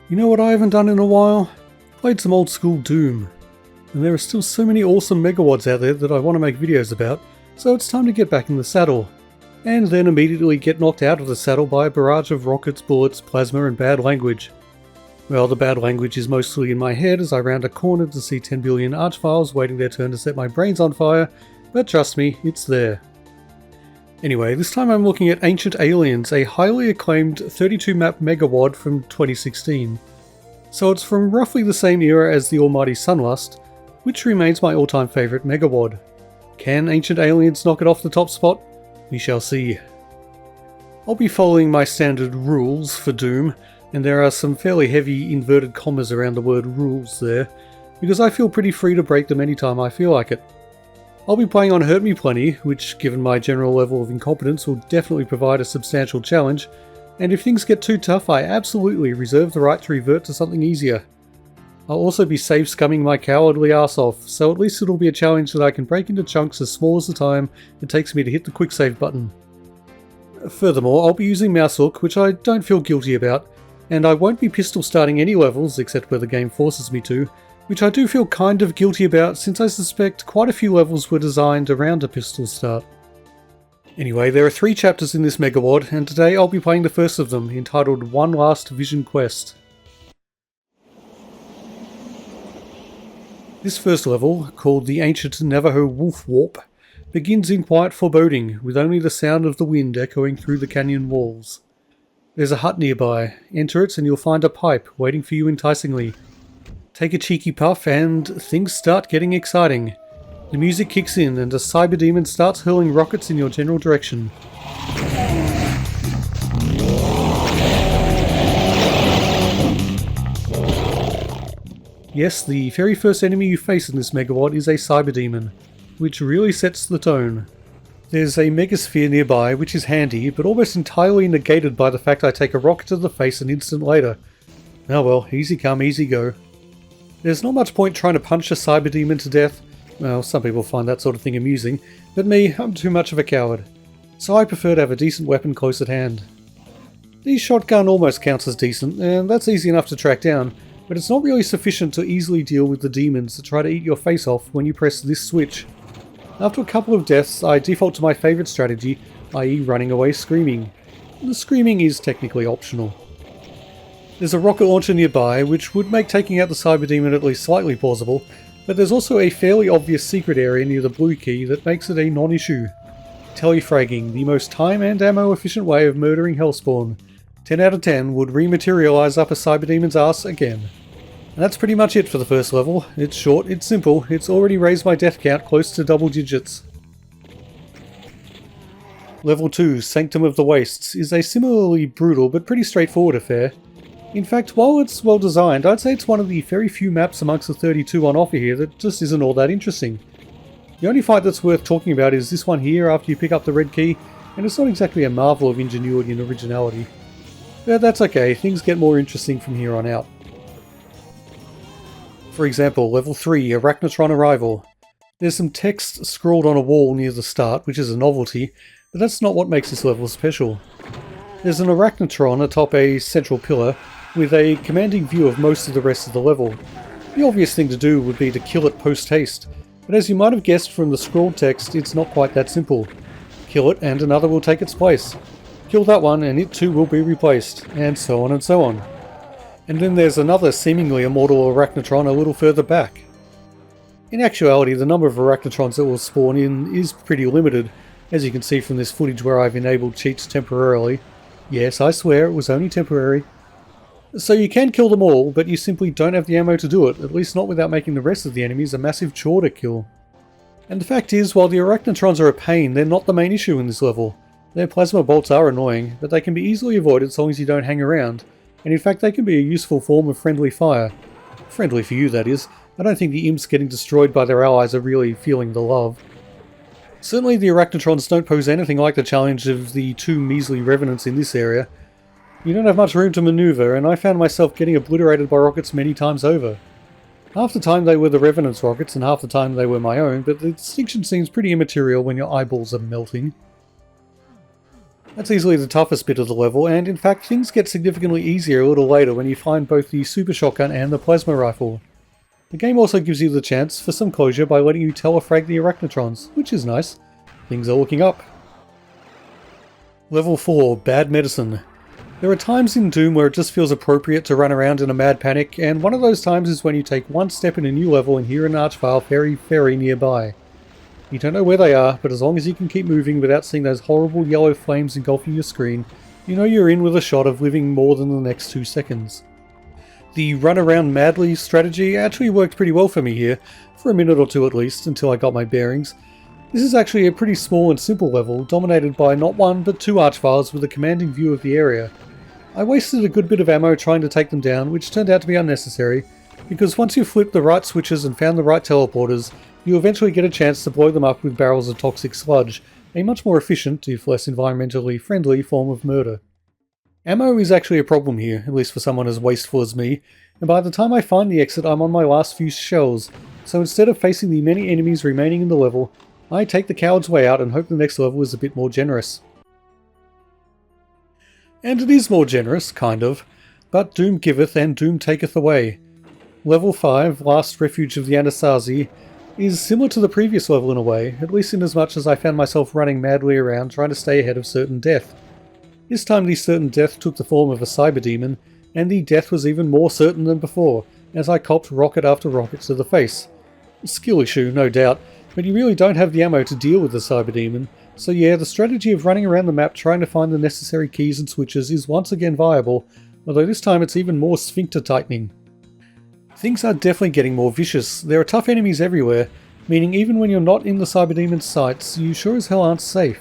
You know what I haven't done in a while? Played some old school Doom. And there are still so many awesome MegaWADs out there that I want to make videos about, so it's time to get back in the saddle. And then immediately get knocked out of the saddle by a barrage of rockets, bullets, plasma and bad language. Well, the bad language is mostly in my head as I round a corner to see 10 billion archviles waiting their turn to set my brains on fire, but trust me, it's there. Anyway, this time I'm looking at Ancient Aliens, a highly acclaimed 32 map MegaWAD from 2016. So it's from roughly the same era as the almighty Sunlust, which remains my all-time favourite MegaWAD. Can Ancient Aliens knock it off the top spot? We shall see. I'll be following my standard rules for Doom, and there are some fairly heavy inverted commas around the word rules there, because I feel pretty free to break them anytime I feel like it. I'll be playing on Hurt Me Plenty, which given my general level of incompetence will definitely provide a substantial challenge, and if things get too tough I absolutely reserve the right to revert to something easier. I'll also be save scumming my cowardly ass off, so at least it'll be a challenge that I can break into chunks as small as the time it takes me to hit the quick save button. Furthermore, I'll be using mouse hook, which I don't feel guilty about, and I won't be pistol starting any levels except where the game forces me to, which I do feel kind of guilty about since I suspect quite a few levels were designed around a pistol start. Anyway, there are 3 chapters in this MegaWAD, and today I'll be playing the first of them, entitled One Last Vision Quest. This first level, called the Ancient Navajo Wolf Warp, begins in quiet foreboding, with only the sound of the wind echoing through the canyon walls. There's a hut nearby. Enter it and you'll find a pipe waiting for you enticingly. Take a cheeky puff and things start getting exciting. The music kicks in and a cyber demon starts hurling rockets in your general direction. Yes, the very first enemy you face in this MegaWAD is a cyber demon, which really sets the tone. There's a megasphere nearby which is handy, but almost entirely negated by the fact I take a rocket to the face an instant later. Oh well, easy come, easy go. There's not much point trying to punch a cyber demon to death. Well, some people find that sort of thing amusing, but me, I'm too much of a coward. So I prefer to have a decent weapon close at hand. The shotgun almost counts as decent, and that's easy enough to track down, but it's not really sufficient to easily deal with the demons that try to eat your face off when you press this switch. After a couple of deaths, I default to my favourite strategy, i.e. running away screaming. The screaming is technically optional. There's a rocket launcher nearby, which would make taking out the cyber demon at least slightly plausible, but there's also a fairly obvious secret area near the blue key that makes it a non-issue. Telefragging, the most time and ammo efficient way of murdering Hellspawn. 10 out of 10 would rematerialise up a cyber demon's ass again. And that's pretty much it for the first level. It's short, it's simple, it's already raised my death count close to double digits. Level 2, Sanctum of the Wastes, is a similarly brutal but pretty straightforward affair. In fact, while it's well designed, I'd say it's one of the very few maps amongst the 32 on offer here that just isn't all that interesting. The only fight that's worth talking about is this one here after you pick up the red key, and it's not exactly a marvel of ingenuity and originality. But that's okay, things get more interesting from here on out. For example, Level 3, Arachnotron Arrival. There's some text scrawled on a wall near the start, which is a novelty, but that's not what makes this level special. There's an Arachnotron atop a central pillar, with a commanding view of most of the rest of the level. The obvious thing to do would be to kill it post-haste, but as you might have guessed from the scrawled text, it's not quite that simple. Kill it and another will take its place. Kill that one and it too will be replaced, and so on and so on. And then there's another seemingly immortal Arachnotron a little further back. In actuality, the number of Arachnotrons that will spawn in is pretty limited, as you can see from this footage where I've enabled cheats temporarily. Yes, I swear, it was only temporary. So you can kill them all, but you simply don't have the ammo to do it, at least not without making the rest of the enemies a massive chore to kill. And the fact is, while the Arachnotrons are a pain, they're not the main issue in this level. Their plasma bolts are annoying, but they can be easily avoided so long as you don't hang around, and in fact they can be a useful form of friendly fire. Friendly for you, that is. I don't think the imps getting destroyed by their allies are really feeling the love. Certainly the Arachnotrons don't pose anything like the challenge of the 2 measly revenants in this area. You don't have much room to maneuver, and I found myself getting obliterated by rockets many times over. Half the time they were the Revenant's rockets, and half the time they were my own, but the distinction seems pretty immaterial when your eyeballs are melting. That's easily the toughest bit of the level, and in fact things get significantly easier a little later when you find both the super shotgun and the plasma rifle. The game also gives you the chance for some closure by letting you telefrag the arachnotrons, which is nice. Things are looking up. Level 4, Bad Medicine. There are times in Doom where it just feels appropriate to run around in a mad panic, and one of those times is when you take one step in a new level and hear an archvile very nearby. You don't know where they are, but as long as you can keep moving without seeing those horrible yellow flames engulfing your screen, you know you're in with a shot of living more than the next 2 seconds. The run around madly strategy actually worked pretty well for me here, for a minute or two at least, until I got my bearings. This is actually a pretty small and simple level, dominated by not one but 2 archviles with a commanding view of the area. I wasted a good bit of ammo trying to take them down, which turned out to be unnecessary, because once you've flipped the right switches and found the right teleporters, you eventually get a chance to blow them up with barrels of toxic sludge, a much more efficient, if less environmentally friendly, form of murder. Ammo is actually a problem here, at least for someone as wasteful as me, and by the time I find the exit I'm on my last few shells, so instead of facing the many enemies remaining in the level, I take the coward's way out and hope the next level is a bit more generous. And it is more generous, kind of, but Doom giveth and Doom taketh away. Level 5, Last Refuge of the Anasazi, is similar to the previous level in a way, at least in as much as I found myself running madly around trying to stay ahead of certain death. This time the certain death took the form of a cyber demon, and the death was even more certain than before, as I copped rocket after rocket to the face. A skill issue, no doubt, but you really don't have the ammo to deal with the cyber demon, so yeah, the strategy of running around the map trying to find the necessary keys and switches is once again viable, although this time it's even more sphincter tightening. Things are definitely getting more vicious. There are tough enemies everywhere, meaning even when you're not in the cyber demon's sights, you sure as hell aren't safe.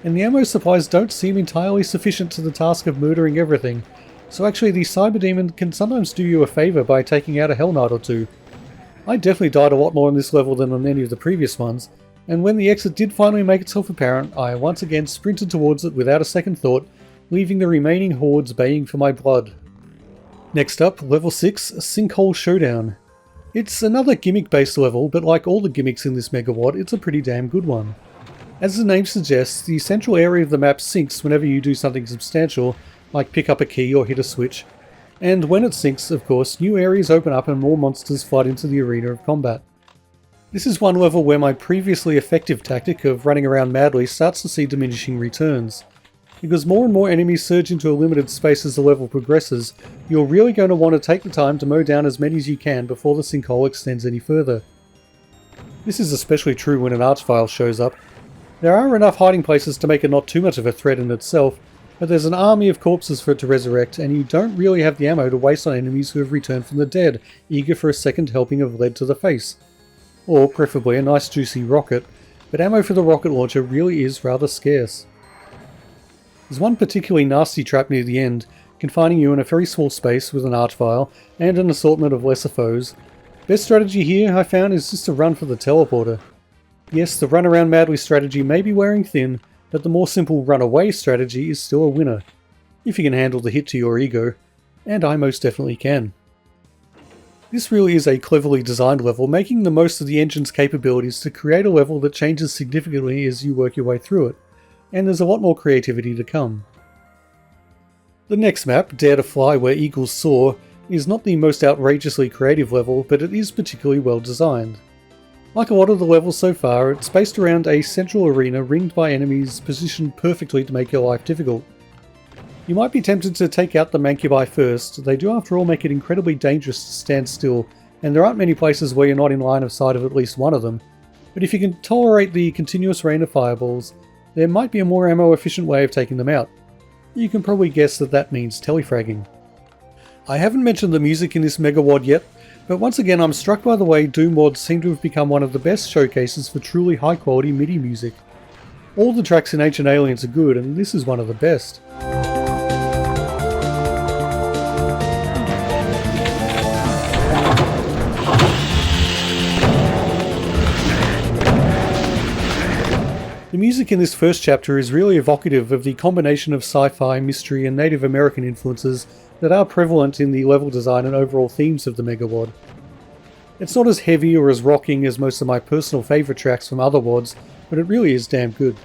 And the ammo supplies don't seem entirely sufficient to the task of murdering everything, so actually the cyber demon can sometimes do you a favour by taking out a Hell Knight or two. I definitely died a lot more on this level than on any of the previous ones, and when the exit did finally make itself apparent, I once again sprinted towards it without a second thought, leaving the remaining hordes baying for my blood. Next up, Level 6, Sinkhole Showdown. It's another gimmick-based level, but like all the gimmicks in this MegaWAD, it's a pretty damn good one. As the name suggests, the central area of the map sinks whenever you do something substantial, like pick up a key or hit a switch, and when it sinks, of course, new areas open up and more monsters flood into the arena of combat. This is one level where my previously effective tactic of running around madly starts to see diminishing returns. Because more and more enemies surge into a limited space as the level progresses, you're really going to want to take the time to mow down as many as you can before the sinkhole extends any further. This is especially true when an archvile shows up. There are enough hiding places to make it not too much of a threat in itself, but there's an army of corpses for it to resurrect, and you don't really have the ammo to waste on enemies who have returned from the dead, eager for a second helping of lead to the face. Or preferably a nice juicy rocket, but ammo for the rocket launcher really is rather scarce. There's one particularly nasty trap near the end, confining you in a very small space with an archvile and an assortment of lesser foes. Best strategy here, I found, is just to run for the teleporter. Yes, the run around madly strategy may be wearing thin, but the more simple run away strategy is still a winner. If you can handle the hit to your ego, and I most definitely can. This really is a cleverly designed level, making the most of the engine's capabilities to create a level that changes significantly as you work your way through it. And there's a lot more creativity to come. The next map, Dare to Fly Where Eagles Soar, is not the most outrageously creative level, but it is particularly well designed. Like a lot of the levels so far, it's based around a central arena ringed by enemies positioned perfectly to make your life difficult. You might be tempted to take out the Mancubi first. They do after all make it incredibly dangerous to stand still, and there aren't many places where you're not in line of sight of at least one of them, but if you can tolerate the continuous rain of fireballs, there might be a more ammo efficient way of taking them out. You can probably guess that that means telefragging. I haven't mentioned the music in this MegaWAD yet, but once again I'm struck by the way Doom mods seem to have become one of the best showcases for truly high quality MIDI music. All the tracks in Ancient Aliens are good, and this is one of the best. The music in this first chapter is really evocative of the combination of sci-fi, mystery and Native American influences that are prevalent in the level design and overall themes of the MegaWAD. It's not as heavy or as rocking as most of my personal favourite tracks from other WADs, but it really is damn good.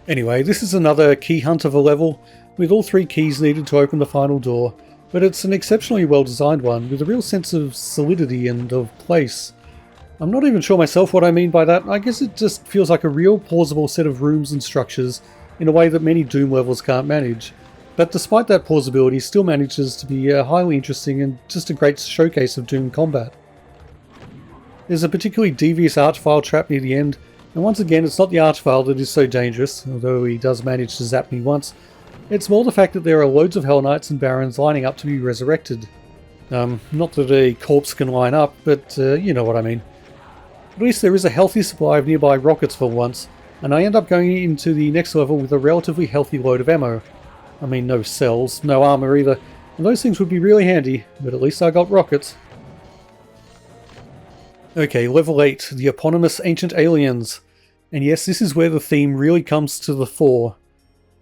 Anyway, this is another key hunt of a level, with all 3 keys needed to open the final door, but it's an exceptionally well designed one, with a real sense of solidity and of place. I'm not even sure myself what I mean by that. I guess it just feels like a real plausible set of rooms and structures in a way that many Doom levels can't manage. But despite that plausibility, still manages to be highly interesting and just a great showcase of Doom combat. There's a particularly devious archvile trap near the end, and once again it's not the archvile that is so dangerous, although he does manage to zap me once. It's more the fact that there are loads of Hell Knights and Barons lining up to be resurrected. Not that a corpse can line up, but you know what I mean. At least there is a healthy supply of nearby rockets for once, and I end up going into the next level with a relatively healthy load of ammo. I mean, no cells, no armor either, and those things would be really handy, but at least I got rockets. Okay, level 8, the eponymous Ancient Aliens. And yes, this is where the theme really comes to the fore.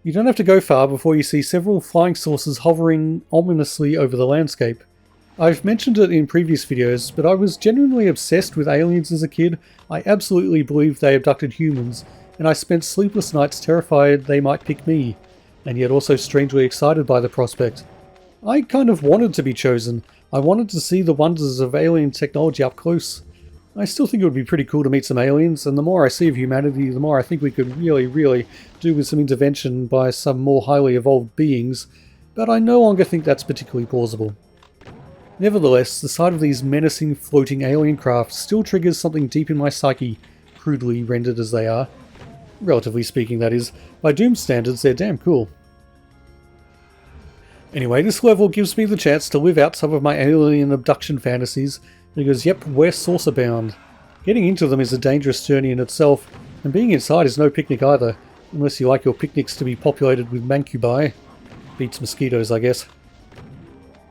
You don't have to go far before you see several flying saucers hovering ominously over the landscape. I've mentioned it in previous videos, but I was genuinely obsessed with aliens as a kid. I absolutely believed they abducted humans, and I spent sleepless nights terrified they might pick me, and yet also strangely excited by the prospect. I kind of wanted to be chosen. I wanted to see the wonders of alien technology up close. I still think it would be pretty cool to meet some aliens, and the more I see of humanity, the more I think we could really do with some intervention by some more highly evolved beings, but I no longer think that's particularly plausible. Nevertheless, the sight of these menacing floating alien craft still triggers something deep in my psyche, crudely rendered as they are. Relatively speaking, that is. By Doom standards, they're damn cool. Anyway, this level gives me the chance to live out some of my alien abduction fantasies, because yep, we're saucer bound. Getting into them is a dangerous journey in itself, and being inside is no picnic either, unless you like your picnics to be populated with mancubi. Beats mosquitoes, I guess.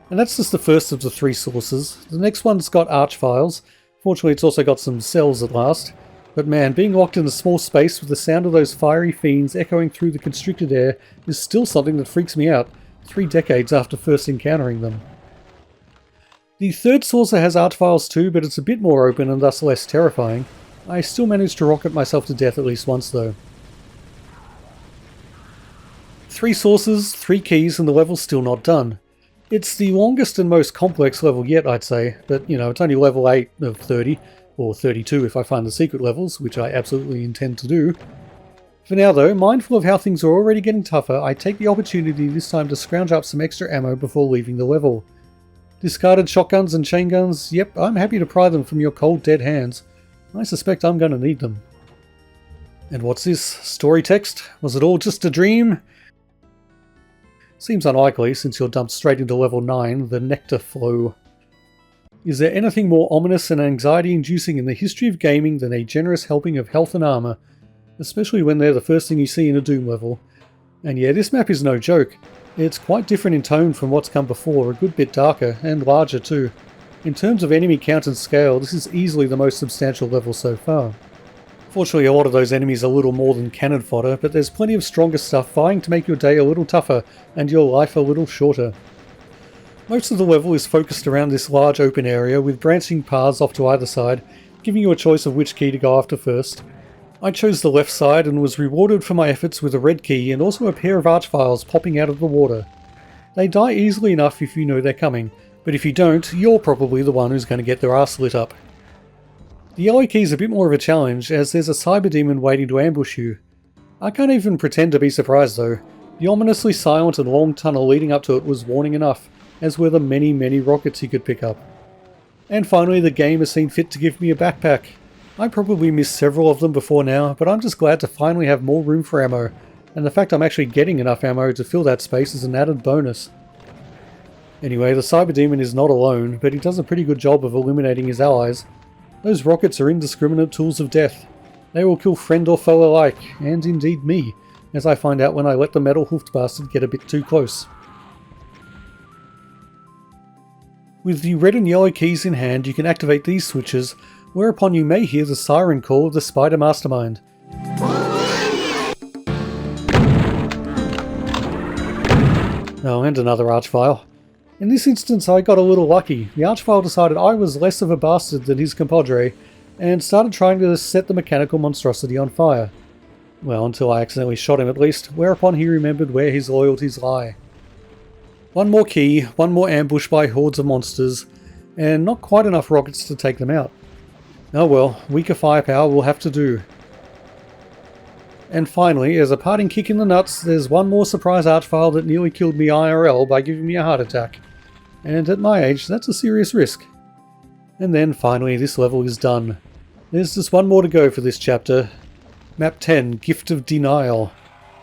And that's just the first of the 3 sources. The next one's got archviles. Fortunately, it's also got some cells at last. But man, being locked in a small space with the sound of those fiery fiends echoing through the constricted air is still something that freaks me out, 3 decades after first encountering them. The third saucer has archviles too, but it's a bit more open and thus less terrifying. I still managed to rocket myself to death at least once though. 3 saucers, 3 keys, and the level's still not done. It's the longest and most complex level yet, I'd say, but you know, it's only level 8 of 30, or 32 if I find the secret levels, which I absolutely intend to do. For now though, mindful of how things are already getting tougher, I take the opportunity this time to scrounge up some extra ammo before leaving the level. Discarded shotguns and chain guns, yep, I'm happy to pry them from your cold dead hands. I suspect I'm going to need them. And what's this? Story text? Was it all just a dream? Seems unlikely since you're dumped straight into level 9, the Nectar Flow. Is there anything more ominous and anxiety-inducing in the history of gaming than a generous helping of health and armor, especially when they're the first thing you see in a Doom level? And yeah, this map is no joke. It's quite different in tone from what's come before, a good bit darker, and larger too. In terms of enemy count and scale, this is easily the most substantial level so far. Fortunately, a lot of those enemies are little more than cannon fodder, but there's plenty of stronger stuff vying to make your day a little tougher and your life a little shorter. Most of the level is focused around this large open area with branching paths off to either side, giving you a choice of which key to go after first. I chose the left side and was rewarded for my efforts with a red key and also a pair of archviles popping out of the water. They die easily enough if you know they're coming, but if you don't, you're probably the one who's going to get their ass lit up. The yellow key is a bit more of a challenge, as there's a cyber demon waiting to ambush you. I can't even pretend to be surprised though. The ominously silent and long tunnel leading up to it was warning enough, as were the many rockets you could pick up. And finally, the game has seen fit to give me a backpack. I probably missed several of them before now, but I'm just glad to finally have more room for ammo, and the fact I'm actually getting enough ammo to fill that space is an added bonus. Anyway, the cyber demon is not alone, but he does a pretty good job of eliminating his allies. Those rockets are indiscriminate tools of death. They will kill friend or foe alike, and indeed me, as I find out when I let the metal hoofed bastard get a bit too close. With the red and yellow keys in hand, you can activate these switches, whereupon you may hear the siren call of the Spider Mastermind. Oh, and another archvile. In this instance I got a little lucky. The archvile decided I was less of a bastard than his compadre, and started trying to set the mechanical monstrosity on fire. Well, until I accidentally shot him at least, whereupon he remembered where his loyalties lie. One more key, one more ambush by hordes of monsters, and not quite enough rockets to take them out. Oh well, weaker firepower will have to do. And finally, as a parting kick in the nuts, there's one more surprise archvile that nearly killed me IRL by giving me a heart attack. And at my age, that's a serious risk. And then finally, this level is done. There's just one more to go for this chapter. Map 10, Gift of Denial.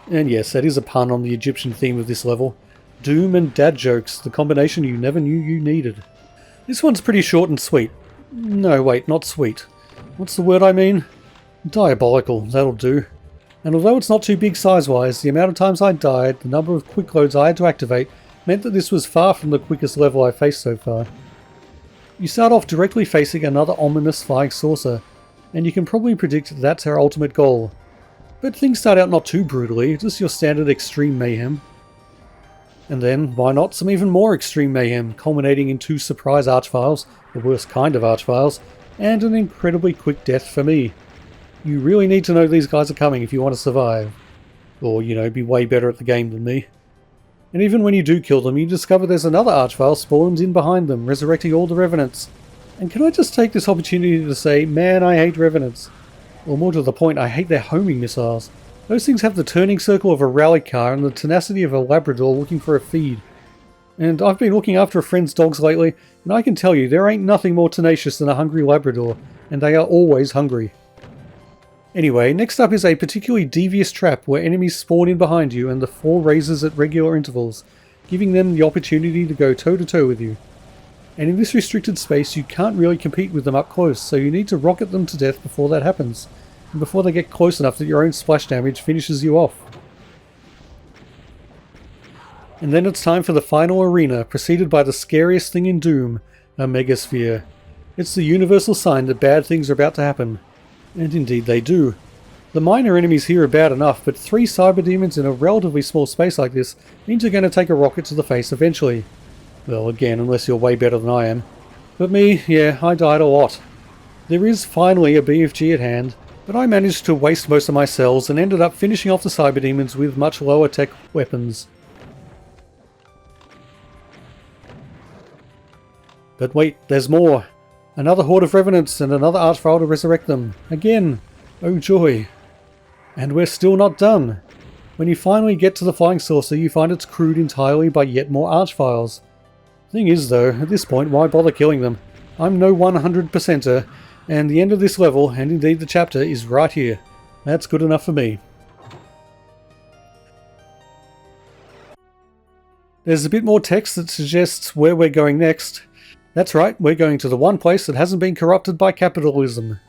And yes, that is a pun on the Egyptian theme of this level. Doom and dad jokes, the combination you never knew you needed. This one's pretty short and sweet. No, wait, not sweet. What's the word I mean? Diabolical, that'll do. And although it's not too big size-wise, the amount of times I died, the number of quick loads I had to activate, meant that this was far from the quickest level I've faced so far. You start off directly facing another ominous flying saucer, and you can probably predict that's our ultimate goal. But things start out not too brutally, just your standard extreme mayhem. And then, why not some even more extreme mayhem, culminating in 2 surprise archviles, the worst kind of archviles, and an incredibly quick death for me. You really need to know these guys are coming if you want to survive. Or, you know, be way better at the game than me. And even when you do kill them, you discover there's another archvile spawned in behind them, resurrecting all the revenants. And can I just take this opportunity to say, man, I hate revenants. Or more to the point, I hate their homing missiles. Those things have the turning circle of a rally car and the tenacity of a Labrador looking for a feed. And I've been looking after a friend's dogs lately, and I can tell you, there ain't nothing more tenacious than a hungry Labrador, and they are always hungry. Anyway, next up is a particularly devious trap where enemies spawn in behind you and the floor raises at regular intervals, giving them the opportunity to go toe-to-toe with you. And in this restricted space you can't really compete with them up close, so you need to rocket them to death before that happens, and before they get close enough that your own splash damage finishes you off. And then it's time for the final arena, preceded by the scariest thing in Doom, a megasphere. It's the universal sign that bad things are about to happen. And indeed they do. The minor enemies here are bad enough, but 3 cyber demons in a relatively small space like this means you're going to take a rocket to the face eventually. Well, again, unless you're way better than I am. But me, yeah, I died a lot. There is finally a BFG at hand, but I managed to waste most of my cells and ended up finishing off the cyber demons with much lower tech weapons. But wait, there's more! Another horde of revenants and another archvile to resurrect them. Again! Oh joy! And we're still not done! When you finally get to the flying saucer, you find it's crewed entirely by yet more archviles. Thing is though, at this point, why bother killing them? I'm no 100%er, and the end of this level, and indeed the chapter, is right here. That's good enough for me. There's a bit more text that suggests where we're going next. That's right, we're going to the one place that hasn't been corrupted by capitalism.